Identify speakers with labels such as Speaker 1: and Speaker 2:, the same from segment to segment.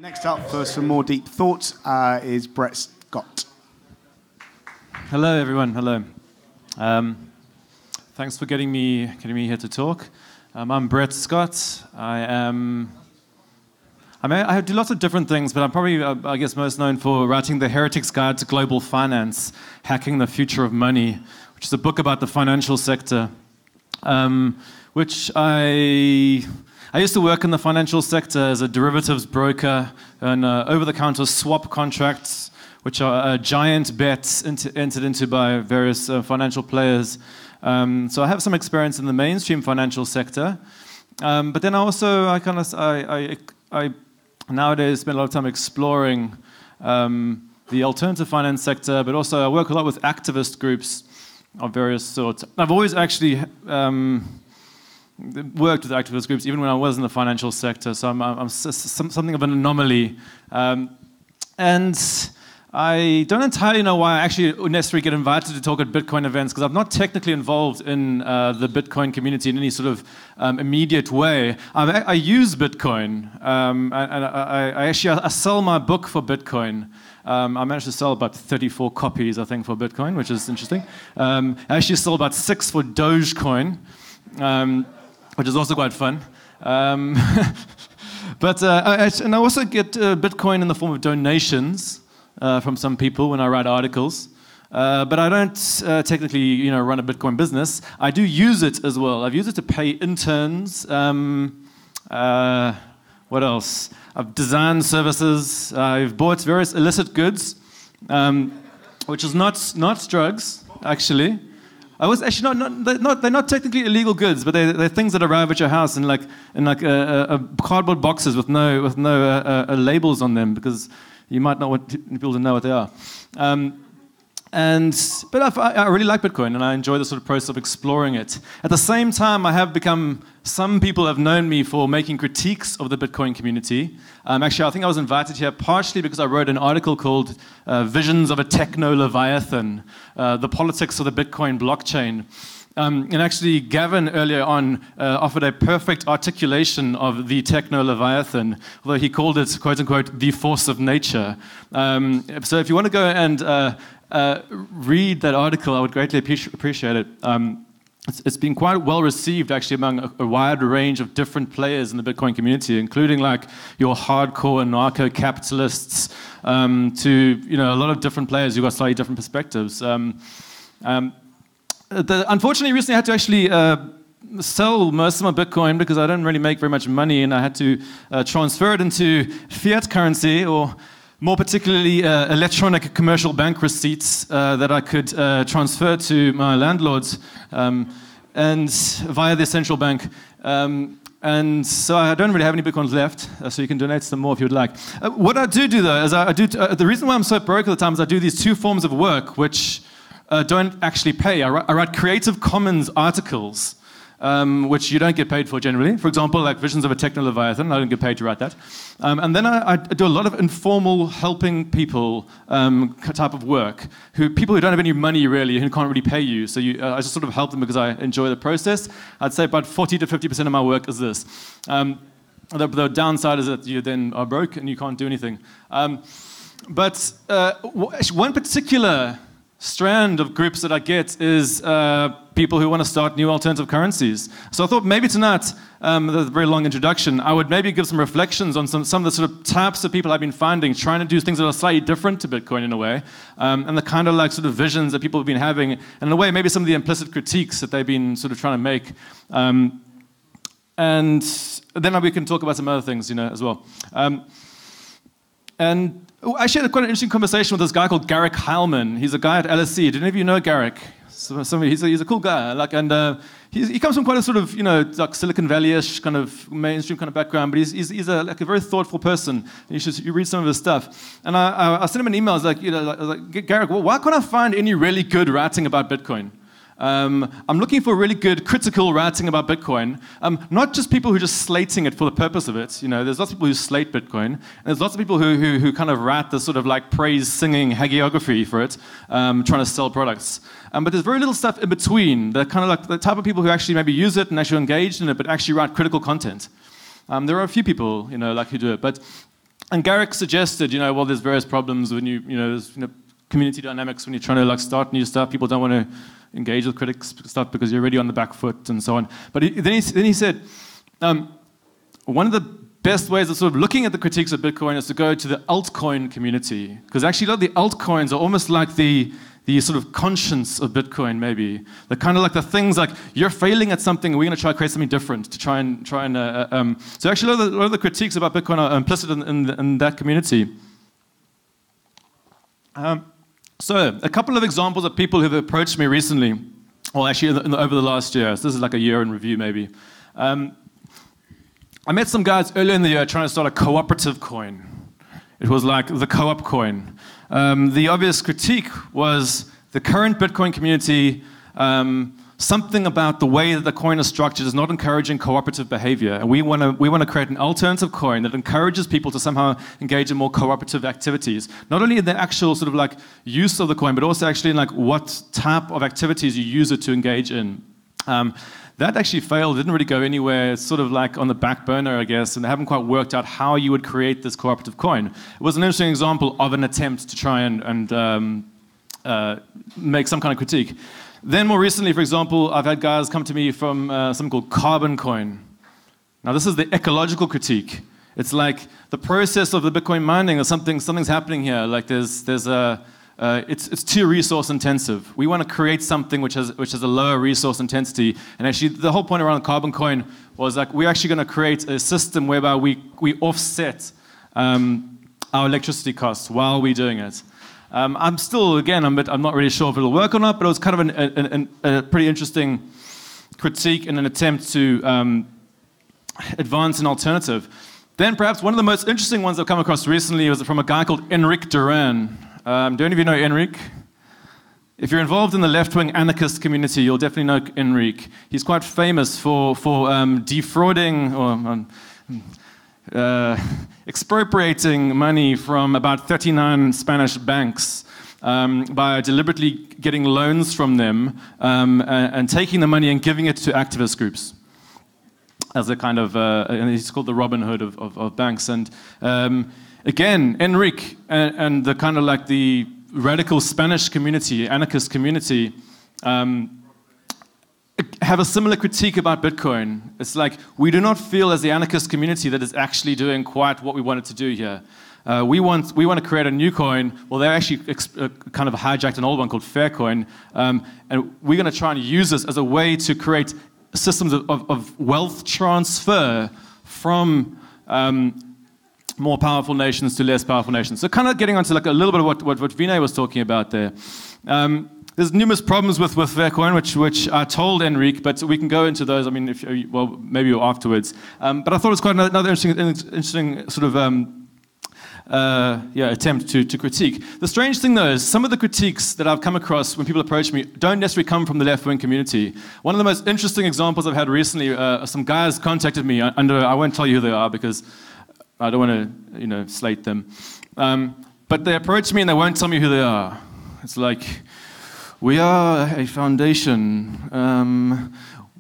Speaker 1: Next up for some more deep thoughts is Brett Scott.
Speaker 2: Hello, everyone. Hello. Thanks for getting me here to talk. I'm Brett Scott. I do lots of different things, but I'm probably, I guess, most known for writing The Heretic's Guide to Global Finance, Hacking the Future of Money, which is a book about the financial sector, which I used to work in the financial sector as a derivatives broker and over-the-counter swap contracts, which are giant bets entered into by various financial players. So I have some experience in the mainstream financial sector, but then I nowadays spend a lot of time exploring the alternative finance sector, but also I work a lot with activist groups of various sorts. I've always actually worked with activist groups, even when I was in the financial sector, so I'm something of an anomaly. And I don't entirely know why I actually necessarily get invited to talk at Bitcoin events, because I'm not technically involved in the Bitcoin community in any sort of immediate way. I use Bitcoin, and I sell my book for Bitcoin. I managed to sell about 34 copies, I think, for Bitcoin, which is interesting. I actually sold about 6 for Dogecoin, which is also quite fun. But I also get Bitcoin in the form of donations from some people when I write articles. But I don't technically, run a Bitcoin business. I do use it as well. I've used it to pay interns. What else? I've designed services. I've bought various illicit goods, which is not drugs, actually. I was actually they're not technically illegal goods, but they're things that arrive at your house in cardboard boxes with no labels on them, because you might not want people to know what they are. But I really like Bitcoin, and I enjoy the sort of process of exploring it. At the same time, some people have known me for making critiques of the Bitcoin community. Actually, I think I was invited here partially because I wrote an article called Visions of a Techno-Leviathan, The Politics of the Bitcoin Blockchain. And actually, Gavin earlier on offered a perfect articulation of the techno-leviathan, although he called it, quote unquote, the force of nature. So if you want to go and read that article, I would greatly appreciate it. It's been quite well received, actually, among a wide range of different players in the Bitcoin community, including your hardcore anarcho-capitalists to a lot of different players who've got slightly different perspectives. Unfortunately, recently I had to actually sell most of my Bitcoin because I didn't really make very much money, and I had to transfer it into fiat currency, or more particularly electronic commercial bank receipts that I could transfer to my landlords and via the central bank. And so I don't really have any Bitcoins left, so you can donate some more if you'd like. What I do though is the reason why I'm so broke at the time is I do these 2 forms of work which don't actually pay. I write Creative Commons articles, which you don't get paid for generally. For example, like Visions of a Techno-Leviathan, I don't get paid to write that. And then I do a lot of informal helping people type of work, people who don't have any money really, who can't really pay you. So I just sort of help them because I enjoy the process. I'd say about 40 to 50% of my work is this. The downside is that you then are broke and you can't do anything. But one particular strand of groups that I get is people who want to start new alternative currencies. So I thought maybe tonight, with a very long introduction, I would maybe give some reflections on some of the sort of types of people I've been finding, trying to do things that are slightly different to Bitcoin in a way, and the kind of sort of visions that people have been having, and in a way maybe some of the implicit critiques that they've been sort of trying to make. And then we can talk about some other things, as well. And actually, I had quite an interesting conversation with this guy called Garrick Heilman. He's a guy at LSE. Do any of you know Garrick? He's a cool guy. He comes from quite a sort of Silicon Valley-ish kind of mainstream kind of background, but he's a very thoughtful person. You read some of his stuff. And I sent him an email. I was like, Garrick, well, why can't I find any really good writing about Bitcoin? I'm looking for really good critical writing about Bitcoin, not just people who are just slating it for the purpose of it. There's lots of people who slate Bitcoin, and there's lots of people who kind of write this sort of praise-singing hagiography for it, trying to sell products. But there's very little stuff in between. They're kind of the type of people who actually maybe use it and actually engage in it, but actually write critical content. There are a few people, who do it, but And Garrick suggested, well, there's various problems when there's community dynamics when you're trying to like start new stuff. People don't want to engage with critics stuff because you're already on the back foot and so on. But then he said, one of the best ways of sort of looking at the critiques of Bitcoin is to go to the altcoin community, because actually a lot of the altcoins are almost like the sort of conscience of Bitcoin, maybe. They're kind of like the things like, you're failing at something, and we're going to try to create something different to try and so actually a lot of the critiques about Bitcoin are implicit in that community. So a couple of examples of people who've approached me recently, or actually over the last year. So this is like a year in review, maybe. I met some guys earlier in the year trying to start a cooperative coin. It was like the co-op coin. The obvious critique was the current Bitcoin community, something about the way that the coin is structured is not encouraging cooperative behavior. And we want to create an alternative coin that encourages people to somehow engage in more cooperative activities. Not only in the actual sort of like use of the coin, but also actually in like what type of activities you use it to engage in. That actually failed, didn't really go anywhere. It's sort of like on the back burner, I guess, and they haven't quite worked out how you would create this cooperative coin. It was an interesting example of an attempt to try and make some kind of critique. Then more recently, for example, I've had guys come to me from something called Carbon Coin. Now this is the ecological critique. It's like the process of the Bitcoin mining, or something's happening here. Like it's too resource intensive. We want to create something which has a lower resource intensity. And actually, the whole point around Carbon Coin was like we're actually going to create a system whereby we offset our electricity costs while we're doing it. I'm still, again, I'm not really sure if it'll work or not, but it was kind of a pretty interesting critique and an attempt to advance an alternative. Then perhaps one of the most interesting ones I've come across recently was from a guy called Enric Duran. Do any of you know Enric? If you're involved in the left-wing anarchist community, you'll definitely know Enric. He's quite famous for defrauding or expropriating money from about 39 Spanish banks by deliberately getting loans from them and taking the money and giving it to activist groups as a kind of, and he's called the Robin Hood of banks. And again, Enric and the kind of like the radical Spanish community, anarchist community, have a similar critique about Bitcoin. It's like we do not feel as the anarchist community that is actually doing quite what we wanted to do here. We want to create a new coin. Well, they actually kind of hijacked an old one called Faircoin, and we're going to try and use this as a way to create systems of wealth transfer from more powerful nations to less powerful nations. So kind of getting onto like a little bit of what Vinay was talking about there. There's numerous problems with Faircoin, which I told Enric, but we can go into those. I mean, maybe afterwards. But I thought it was quite another interesting sort of attempt to critique. The strange thing, though, is some of the critiques that I've come across when people approach me don't necessarily come from the left-wing community. One of the most interesting examples I've had recently, some guys contacted me I won't tell you who they are because I don't want to, slate them. But they approach me and they won't tell me who they are. It's like, we are a foundation.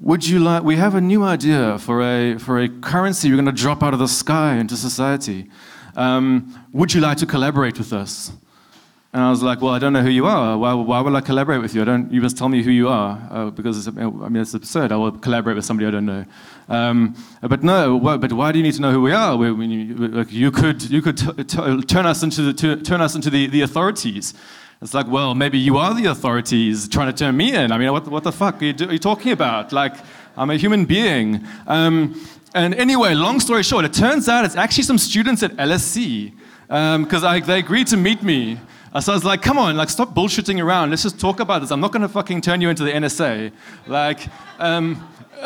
Speaker 2: We have a new idea for a currency we're going to drop out of the sky into society. Would you like to collaborate with us? And I was like, well, I don't know who you are. Why will I collaborate with you? You must tell me who you are, because it's absurd. I will collaborate with somebody I don't know. But why do you need to know who we are? You could turn us into the authorities. It's like, well, maybe you are the authorities trying to turn me in. I mean, what the fuck are you talking about? Like, I'm a human being. And anyway, long story short, it turns out it's actually some students at LSE, because they agreed to meet me. So I was like, come on, stop bullshitting around. Let's just talk about this. I'm not going to fucking turn you into the NSA.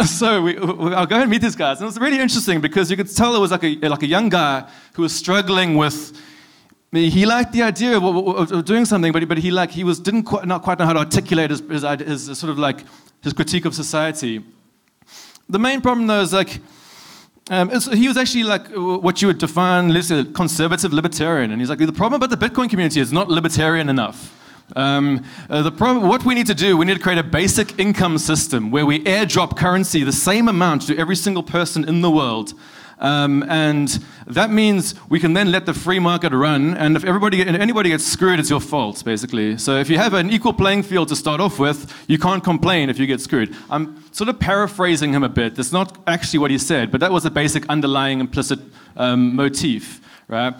Speaker 2: So I'll go and meet these guys. And it was really interesting because you could tell it was like a young guy who was struggling with. He liked the idea of doing something, but he didn't quite know how to articulate his sort of like his critique of society. The main problem, though, is like he was actually like what you would define as a conservative libertarian, and he's like, the problem about the Bitcoin community is not libertarian enough. The problem, what we need to do, we need to create a basic income system where we airdrop currency, the same amount, to every single person in the world. And that means we can then let the free market run, and if anybody gets screwed, it's your fault, basically. So if you have an equal playing field to start off with, you can't complain if you get screwed. I'm sort of paraphrasing him a bit. That's not actually what he said, but that was a basic underlying implicit motif, right?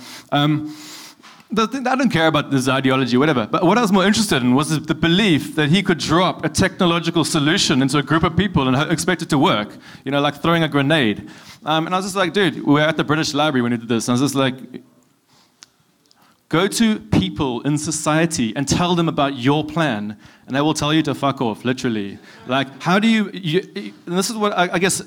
Speaker 2: I don't care about this ideology, whatever. But what I was more interested in was the belief that he could drop a technological solution into a group of people and expect it to work. You know, like throwing a grenade. And I was just like, dude, we were at the British Library when we did this. And I was just like, go to people in society and tell them about your plan, and they will tell you to fuck off, literally. Like, how do you and this is what I guess.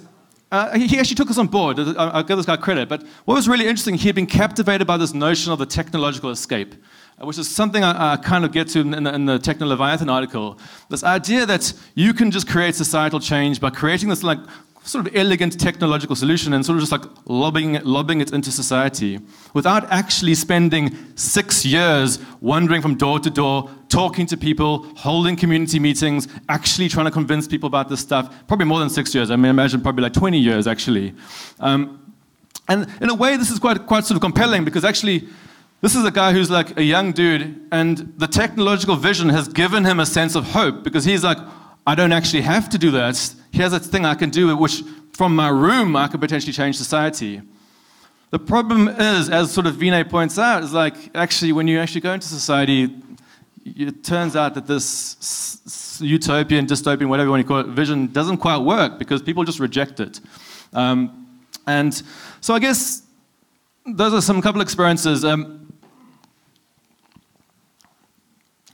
Speaker 2: He actually took us on board. I'll give this guy credit. But what was really interesting, he had been captivated by this notion of the technological escape, which is something I kind of get to in the Techno Leviathan article. This idea that you can just create societal change by creating this like sort of elegant technological solution and sort of just like lobbing it into society without actually spending 6 years wandering from door to door, talking to people, holding community meetings, actually trying to convince people about this stuff. Probably more than 6 years. I mean, imagine probably like 20 years, actually. And in a way, this is quite sort of compelling because actually, this is a guy who's like a young dude, and the technological vision has given him a sense of hope because he's like, I don't actually have to do that. Here's a thing I can do, which from my room, I could potentially change society. The problem is, as sort of Vinay points out, is like, actually, when you actually go into society, it turns out that this utopian, dystopian, whatever you want to call it, vision doesn't quite work because people just reject it. And so I guess those are some couple experiences.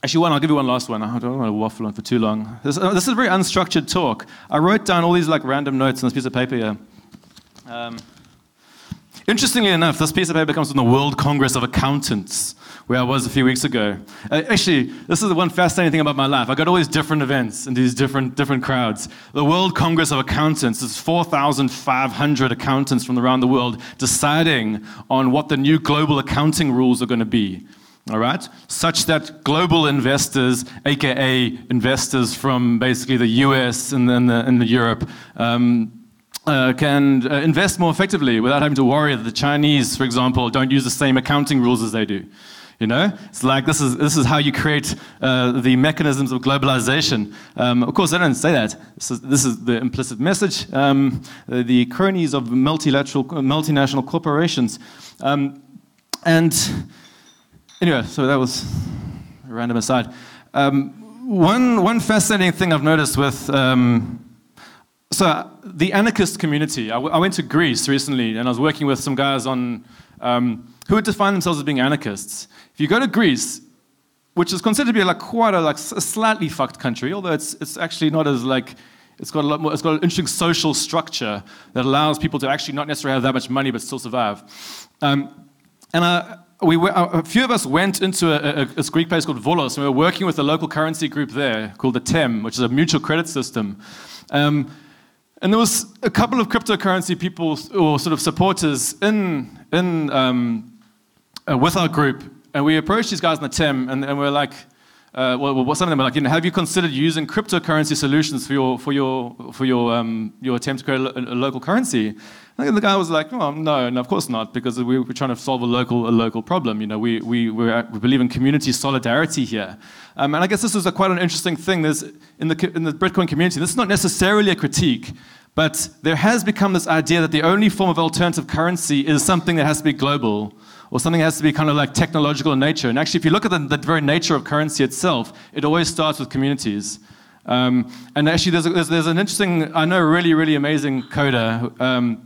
Speaker 2: Actually, I'll give you one last one. I don't want to waffle on for too long. This is a very unstructured talk. I wrote down all these like random notes on this piece of paper here. Interestingly enough, this piece of paper comes from the World Congress of Accountants, where I was a few weeks ago. Actually, this is the one fascinating thing about my life. I got all these different events and these different crowds. The World Congress of Accountants is 4,500 accountants from around the world deciding on what the new global accounting rules are going to be. All right, such that global investors, aka investors from basically the US and then Europe, can invest more effectively without having to worry that the Chinese, for example, don't use the same accounting rules as they do. You know, it's like this is how you create the mechanisms of globalization. Of course, I don't say that. This is the implicit message. The cronies of multinational corporations, and. Anyway, so that was a random aside. One fascinating thing I've noticed with so the anarchist community. I went to Greece recently, and I was working with some guys on who would define themselves as being anarchists. If you go to Greece, which is considered to be like quite a slightly fucked country, although it's actually not as like. It's got a lot more. It's got an interesting social structure that allows people to actually not necessarily have that much money but still survive. A few of us went into a Greek place called Volos, and we were working with a local currency group there called the TEM, which is a mutual credit system. And there was a couple of cryptocurrency people or sort of supporters with our group, and we approached these guys in the TEM, and we were like, well, some of them were like, have you considered using cryptocurrency solutions for your attempt to create a local currency? And the guy was like, oh, no, of course not, because we're trying to solve a local problem. You know, we believe in community solidarity here. And I guess this is quite an interesting thing. There's in the Bitcoin community, this is not necessarily a critique, but there has become this idea that the only form of alternative currency is something that has to be global, or something that has to be kind of like technological in nature. And actually, if you look at the very nature of currency itself, it always starts with communities. And actually, there's an interesting, I know, really, really amazing coder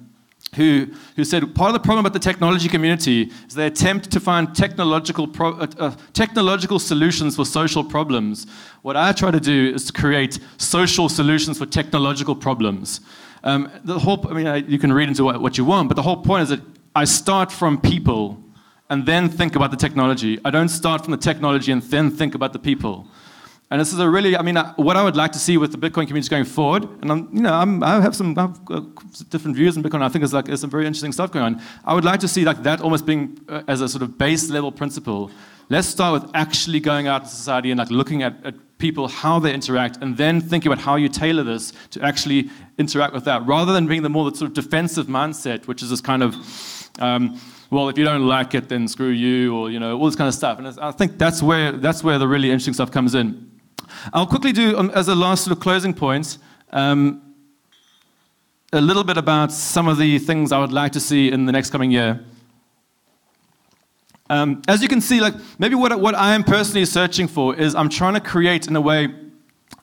Speaker 2: who said part of the problem about the technology community is they attempt to find technological solutions for social problems. What I try to do is to create social solutions for technological problems. You can read into what you want, but the whole point is that I start from people and then think about the technology. I don't start from the technology and then think about the people. And this is a really, I mean, what I would like to see with the Bitcoin community going forward, and I have different views on Bitcoin. I think there's some very interesting stuff going on. I would like to see like that almost being as a sort of base level principle. Let's start with actually going out to society and like looking at people, how they interact, and then thinking about how you tailor this to actually interact with that, rather than being the sort of defensive mindset, which is this kind of, well, if you don't like it, then screw you, or all this kind of stuff. And I think that's where the really interesting stuff comes in. I'll quickly do, as a last sort of closing point, a little bit about some of the things I would like to see in the next coming year. As you can see, like maybe what I am personally searching for is I'm trying to create, in a way,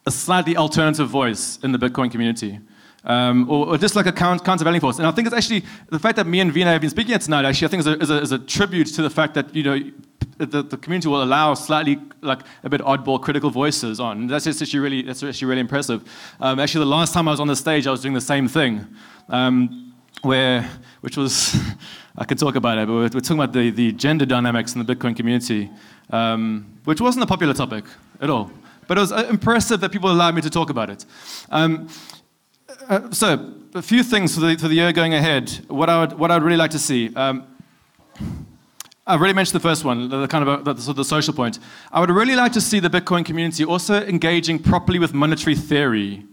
Speaker 2: a slightly alternative voice in the Bitcoin community. Or just like a countervailing force. And I think it's actually, the fact that me and Vina have been speaking here tonight, actually, I think is a tribute to the fact that, the community will allow slightly, like, a bit oddball critical voices on. And that's actually really impressive. Actually, the last time I was on the stage, I was doing the same thing, which was, I could talk about it, but we're talking about the gender dynamics in the Bitcoin community, which wasn't a popular topic at all. But it was impressive that people allowed me to talk about it. So, a few things for the year going ahead. What I'd really like to see. I've already mentioned the first one, the social point. I would really like to see the Bitcoin community also engaging properly with monetary theory.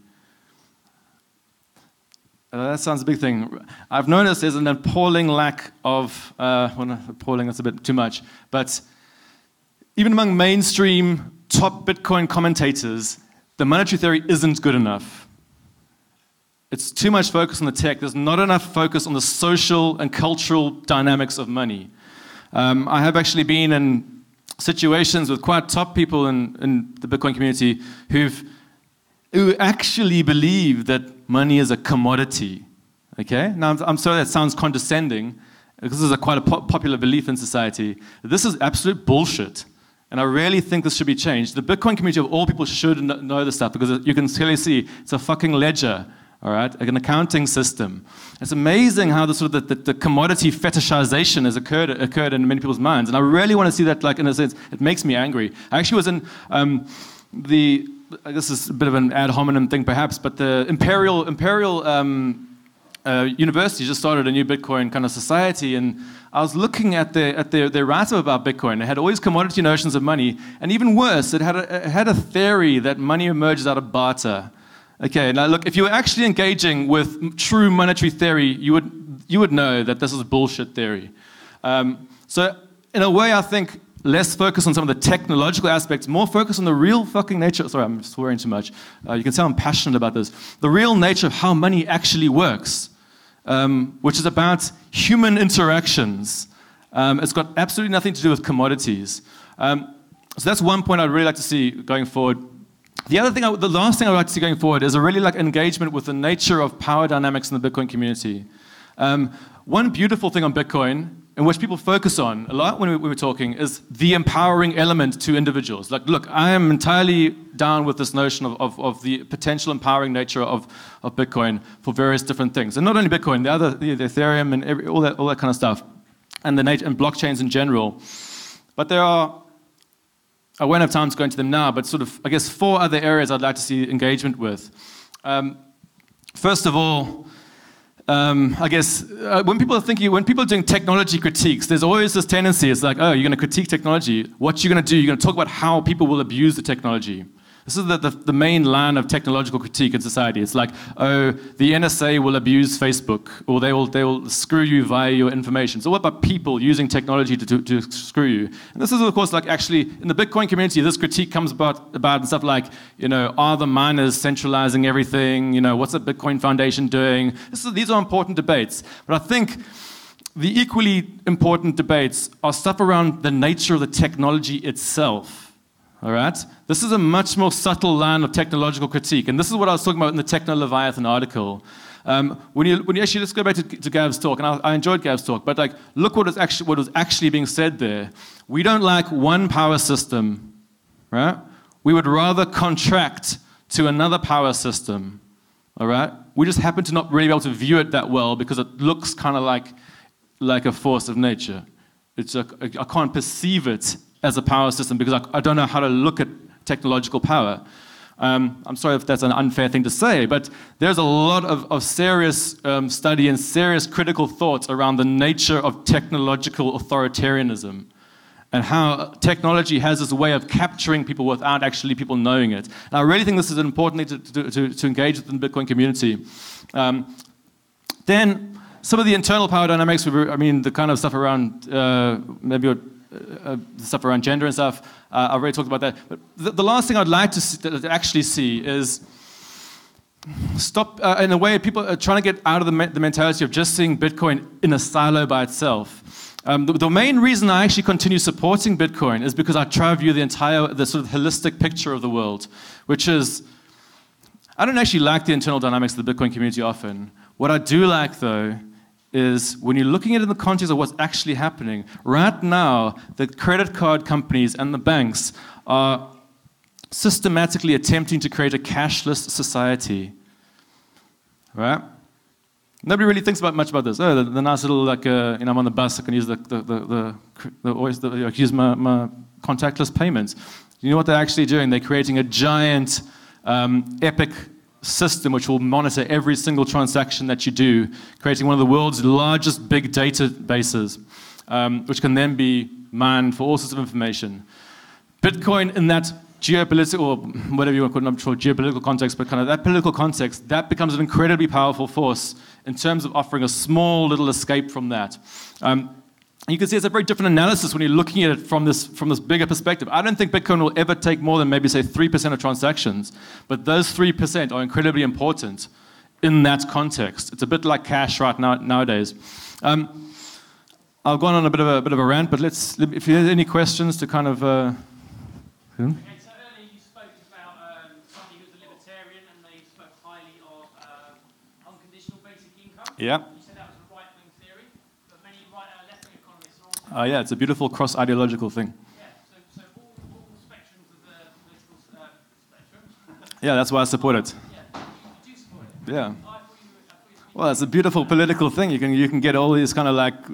Speaker 2: That sounds a big thing. I've noticed there's an appalling lack of, well, not appalling, that's a bit too much, but even among mainstream top Bitcoin commentators, the monetary theory isn't good enough. It's too much focus on the tech. There's not enough focus on the social and cultural dynamics of money. I have actually been in situations with quite top people in the Bitcoin community who actually believe that money is a commodity. Okay? Now, I'm sorry that sounds condescending, because this is quite a popular belief in society. This is absolute bullshit. And I really think this should be changed. The Bitcoin community of all people should know this stuff, because you can clearly see it's a fucking ledger. All right, like an accounting system. It's amazing how the commodity fetishization has occurred in many people's minds, and I really want to see that. Like, in a sense, it makes me angry. I actually was in this is a bit of an ad hominem thing, perhaps, but the Imperial University just started a new Bitcoin kind of society, and I was looking at their write-up about Bitcoin. It had all these commodity notions of money, and even worse, it had a theory that money emerges out of barter. Okay, now look, if you were actually engaging with true monetary theory, you would know that this is bullshit theory. So in a way, I think less focus on some of the technological aspects, more focus on the real fucking nature. Sorry, I'm swearing too much. You can tell I'm passionate about this. The real nature of how money actually works, which is about human interactions. It's got absolutely nothing to do with commodities. So that's one point I'd really like to see going forward. The last thing I would like to see going forward is a really engagement with the nature of power dynamics in the Bitcoin community. One beautiful thing on Bitcoin, and which people focus on a lot when we were talking, is the empowering element to individuals. Like, look, I am entirely down with this notion of the potential empowering nature of Bitcoin for various different things, and not only Bitcoin, the Ethereum and all that kind of stuff, and and blockchains in general. But there are, I won't have time to go into them now, but sort of, I guess, 4 other areas I'd like to see engagement with. First of all, I guess when people are doing technology critiques, there's always this tendency. It's like, oh, you're going to critique technology. What you're going to do? You're going to talk about how people will abuse the technology. This is the main line of technological critique in society. It's like, oh, the NSA will abuse Facebook, or they will screw you via your information. So what about people using technology to screw you? And this is, of course, like actually in the Bitcoin community, this critique comes about stuff like, are the miners centralizing everything? What's the Bitcoin Foundation doing? These are important debates. But I think the equally important debates are stuff around the nature of the technology itself. All right? This is a much more subtle line of technological critique, and this is what I was talking about in the Techno-Leviathan article. When you actually, let's go back to Gav's talk, and I enjoyed Gav's talk, but look what was actually being said there. We don't like one power system, right? We would rather contract to another power system, all right? We just happen to not really be able to view it that well because it looks kind of like a force of nature. I can't perceive it as a power system because I don't know how to look at technological power. I'm sorry if that's an unfair thing to say, but there's a lot of serious study and serious critical thoughts around the nature of technological authoritarianism and how technology has this way of capturing people without actually people knowing it. And I really think this is an important thing to engage with in the Bitcoin community. Then some of the internal power dynamics, I mean, the kind of stuff around maybe stuff around gender and stuff, I've already talked about that. But the last thing I'd like to actually see is stop, in a way, people are trying to get out of the mentality of just seeing Bitcoin in a silo by itself. The main reason I actually continue supporting Bitcoin is because I try to view the sort of holistic picture of the world, which is, I don't actually like the internal dynamics of the Bitcoin community often. What I do like, though, is when you're looking at it in the context of what's actually happening, right now, the credit card companies and the banks are systematically attempting to create a cashless society, right? Nobody really thinks much about this. Oh, the nice little, like, I'm on the bus, I can use use my contactless payments. You know what they're actually doing? They're creating a giant, epic system which will monitor every single transaction that you do, creating one of the world's largest big databases, which can then be mined for all sorts of information. Bitcoin in that geopolitical, or whatever you want to call it, I'm not sure, geopolitical context, but kind of that political context, that becomes an incredibly powerful force in terms of offering a small little escape from that. You can see it's a very different analysis when you're looking at it from this bigger perspective. I don't think Bitcoin will ever take more than maybe, say, 3% of transactions, but those 3% are incredibly important in that context. It's a bit like cash right now nowadays. I'll go on a bit of a rant, but if you have any questions to kind of...
Speaker 3: Okay, so earlier you spoke about somebody who's a libertarian and they spoke highly of unconditional basic income.
Speaker 2: Yeah.
Speaker 3: You said that was a right-wing theory, but many left-wing economists are also...
Speaker 2: Yeah, it's a beautiful cross-ideological thing.
Speaker 3: Yeah, so all spectrums of the political spectrum.
Speaker 2: Yeah, that's why I support it.
Speaker 3: Yeah, you do support it.
Speaker 2: Yeah.
Speaker 3: I thought you
Speaker 2: Well, it's a beautiful political thing. You can get all these kind of like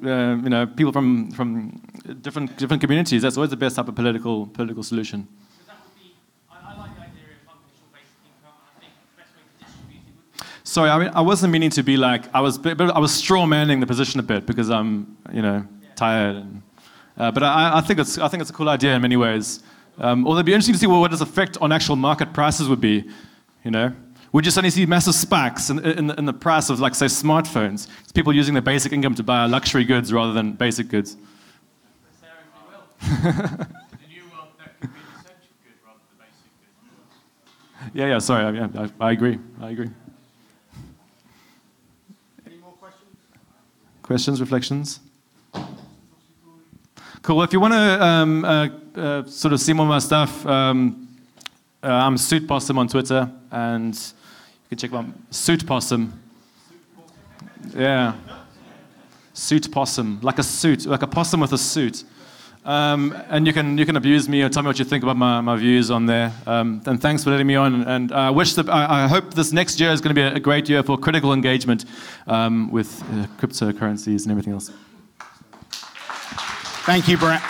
Speaker 2: people from different communities. That's always the best type of political solution.
Speaker 3: Because that would be, I like the idea of unconditional basic income, and I think the best way to distribute it would be...
Speaker 2: Sorry, I mean, I wasn't meaning to be like, I was straw-manning the position a bit because I'm, tired. And, but I think it's a cool idea in many ways. Although it'd be interesting to see what its effect on actual market prices would be, Would you suddenly see massive spikes in the price of, like, say, smartphones? It's people using their basic income to buy luxury goods rather than basic goods.
Speaker 3: The new world, that could be an essential good rather than the basic good.
Speaker 2: Yeah, sorry, I agree.
Speaker 1: Any more questions?
Speaker 2: Questions, reflections? Cool. If you want to sort of see more of my stuff, I'm Suit Possum on Twitter, and you can check out Suit Possum. Yeah. Suit Possum, like a suit, like a possum with a suit. And you can abuse me or tell me what you think about my views on there. And thanks for letting me on. And I hope this next year is going to be a great year for critical engagement with cryptocurrencies and everything else.
Speaker 1: Thank you, Brett.